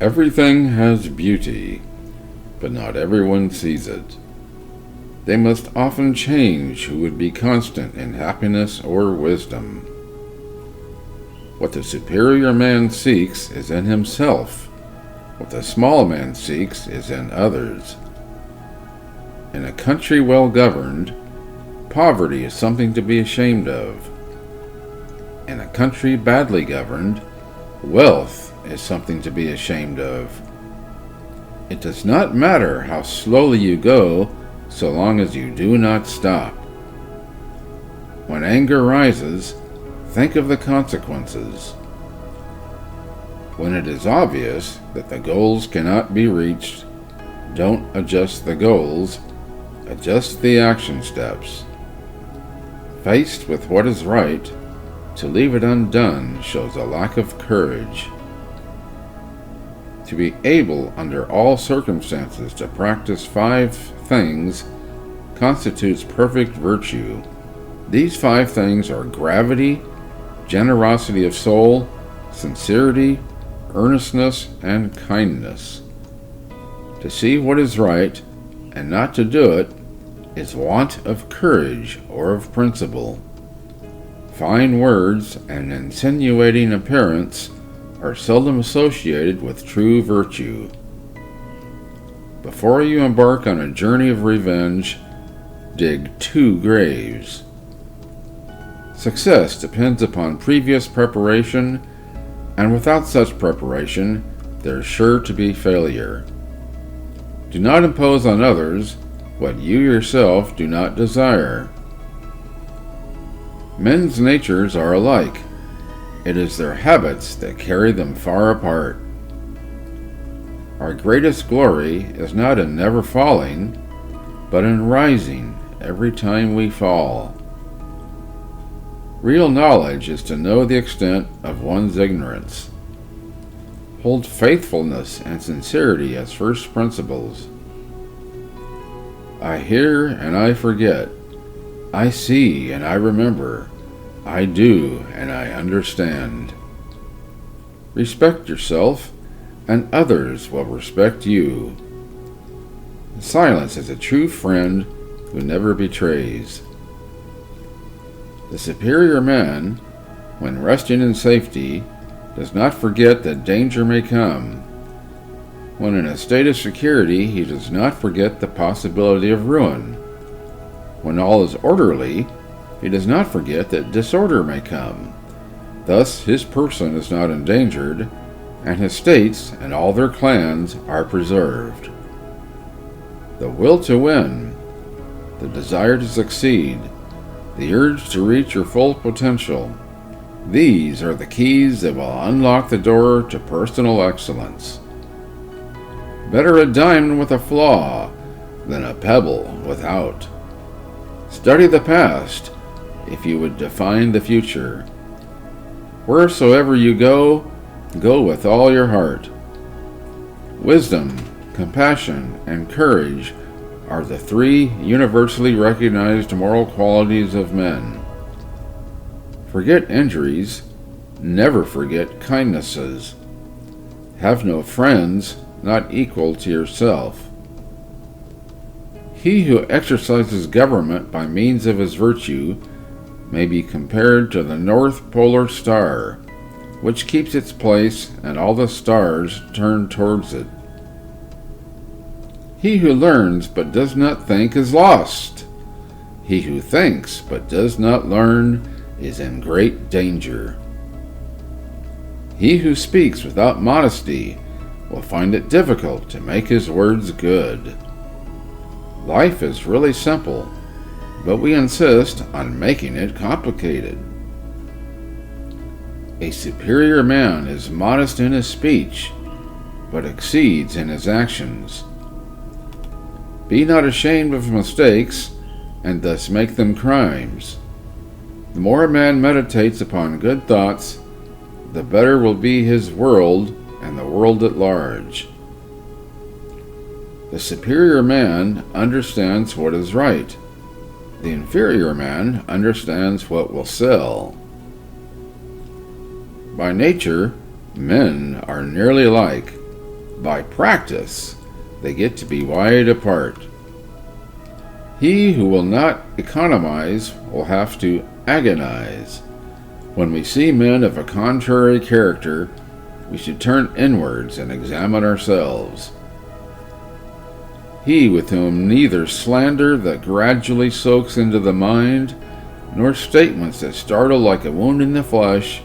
Everything has beauty, but not everyone sees it. They must often change who would be constant in happiness or wisdom. What the superior man seeks is in himself. What the small man seeks is in others. In a country well governed, poverty is something to be ashamed of. In a country badly governed, wealth is something to be ashamed of. It does not matter how slowly you go, so long as you do not stop. When anger rises, think of the consequences. When it is obvious that the goals cannot be reached, don't adjust the goals, adjust the action steps. Faced with what is right, to leave it undone shows a lack of courage. To be able, under all circumstances, to practice 5 things constitutes perfect virtue. These 5 things are gravity, generosity of soul, sincerity, earnestness, and kindness. To see what is right and not to do it is want of courage or of principle. Fine words and insinuating appearance are seldom associated with true virtue. Before you embark on a journey of revenge, dig 2 graves. Success depends upon previous preparation, and without such preparation, there is sure to be failure. Do not impose on others what you yourself do not desire. Men's natures are alike. It is their habits that carry them far apart. Our greatest glory is not in never falling, but in rising every time we fall. Real knowledge is to know the extent of one's ignorance. Hold faithfulness and sincerity as first principles. I hear and I forget. I see and I remember. I do and I understand. Respect yourself, and others will respect you. Silence is a true friend who never betrays. The superior man, when resting in safety, does not forget that danger may come. When in a state of security, he does not forget the possibility of ruin. When all is orderly, he does not forget that disorder may come. Thus his person is not endangered, and his states and all their clans are preserved. The will to win, the desire to succeed, the urge to reach your full potential, these are the keys that will unlock the door to personal excellence. Better a diamond with a flaw than a pebble without. Study the past if you would define the future. Wheresoever you go, go with all your heart. Wisdom, compassion, and courage are the 3 universally recognized moral qualities of men. Forget injuries, never forget kindnesses. Have no friends not equal to yourself. He who exercises government by means of his virtue may be compared to the North Polar Star, which keeps its place and all the stars turn towards it. He who learns but does not think is lost. He who thinks but does not learn is in great danger. He who speaks without modesty will find it difficult to make his words good. Life is really simple, but we insist on making it complicated. A superior man is modest in his speech, but exceeds in his actions. Be not ashamed of mistakes, and thus make them crimes. The more a man meditates upon good thoughts, the better will be his world and the world at large. The superior man understands what is right. The inferior man understands what will sell. By nature, men are nearly alike, By practice, they get to be wide apart. He who will not economize will have to agonize. When we see men of a contrary character, we should turn inwards and examine ourselves. He with whom neither slander that gradually soaks into the mind, nor statements that startle like a wound in the flesh,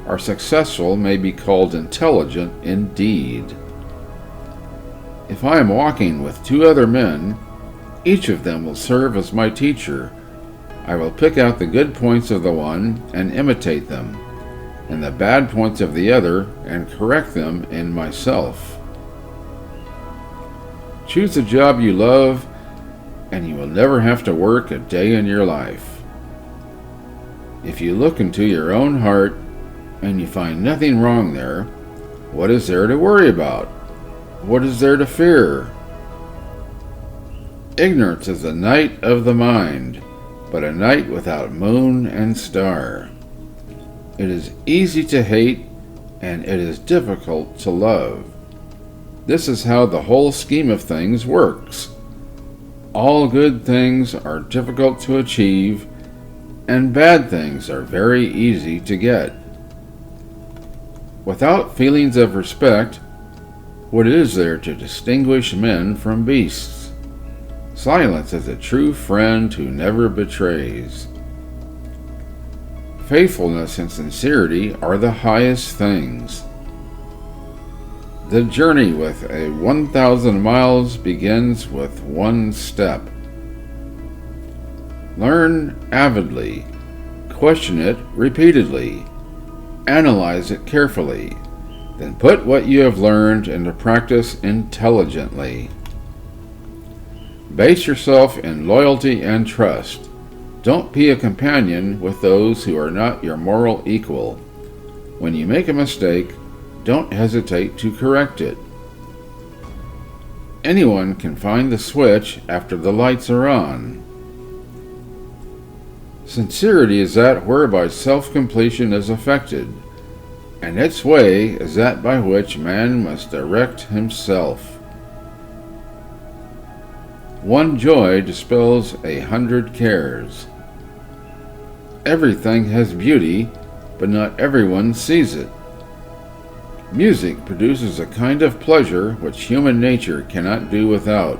are successful may be called intelligent indeed. If I am walking with two other men, each of them will serve as my teacher. I will pick out the good points of the one and imitate them, and the bad points of the other and correct them in myself. Choose a job you love, and you will never have to work a day in your life. If you look into your own heart and you find nothing wrong there, what is there to worry about? What is there to fear? Ignorance is the night of the mind, but a night without moon and star. It is easy to hate, and it is difficult to love. This is how the whole scheme of things works. All good things are difficult to achieve, and bad things are very easy to get. Without feelings of respect, what is there to distinguish men from beasts? Silence is a true friend who never betrays. Faithfulness and sincerity are the highest things. The journey with 1,000 miles begins with one step. Learn avidly, question it repeatedly, analyze it carefully, then put what you have learned into practice intelligently. Base yourself in loyalty and trust. Don't be a companion with those who are not your moral equal. When you make a mistake, don't hesitate to correct it. Anyone can find the switch after the lights are on. Sincerity is that whereby self-completion is effected, and its way is that by which man must direct himself. One joy dispels 100 cares. Everything has beauty, but not everyone sees it. Music produces a kind of pleasure which human nature cannot do without.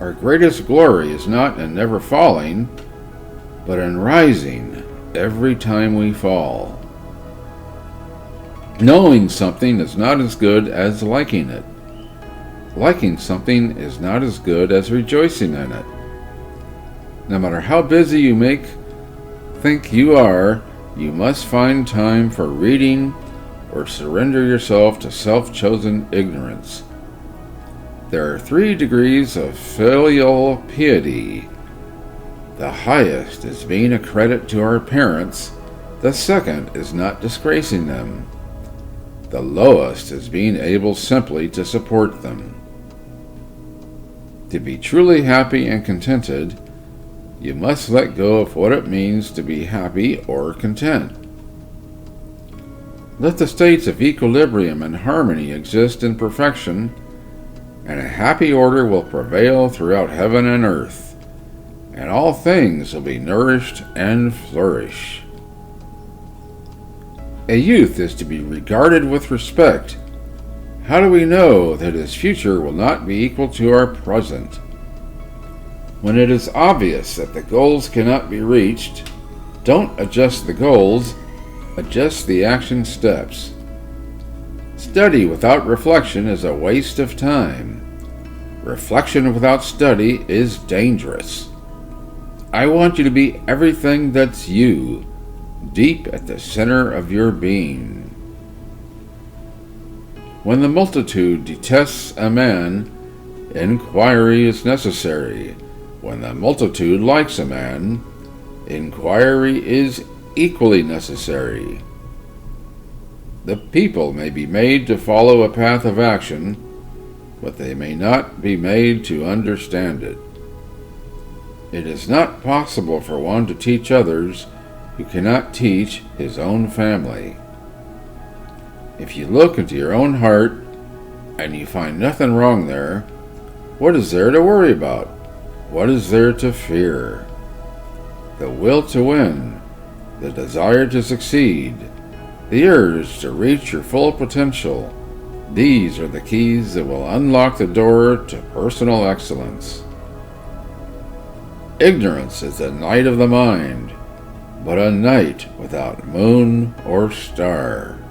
Our greatest glory is not in never falling, but in rising every time we fall. Knowing something is not as good as liking it. Liking something is not as good as rejoicing in it. No matter how busy you think you are, you must find time for reading or surrender yourself to self-chosen ignorance. There are 3 degrees of filial piety. The highest is being a credit to our parents. The second is not disgracing them. The lowest is being able simply to support them. To be truly happy and contented, you must let go of what it means to be happy or content. Let the states of equilibrium and harmony exist in perfection, and a happy order will prevail throughout heaven and earth, and all things will be nourished and flourish. A youth is to be regarded with respect. How do we know that his future will not be equal to our present? When it is obvious that the goals cannot be reached, don't adjust the goals, adjust the action steps. Study without reflection is a waste of time. Reflection without study is dangerous. I want you to be everything that's you, deep at the center of your being. When the multitude detests a man, inquiry is necessary. When the multitude likes a man, inquiry is equally necessary. The people may be made to follow a path of action, but they may not be made to understand it. It is not possible for one to teach others who cannot teach his own family. If you look into your own heart, and you find nothing wrong there, what is there to worry about? What is there to fear? The will to win, the desire to succeed, the urge to reach your full potential, these are the keys that will unlock the door to personal excellence. Ignorance is the night of the mind, but a night without moon or star.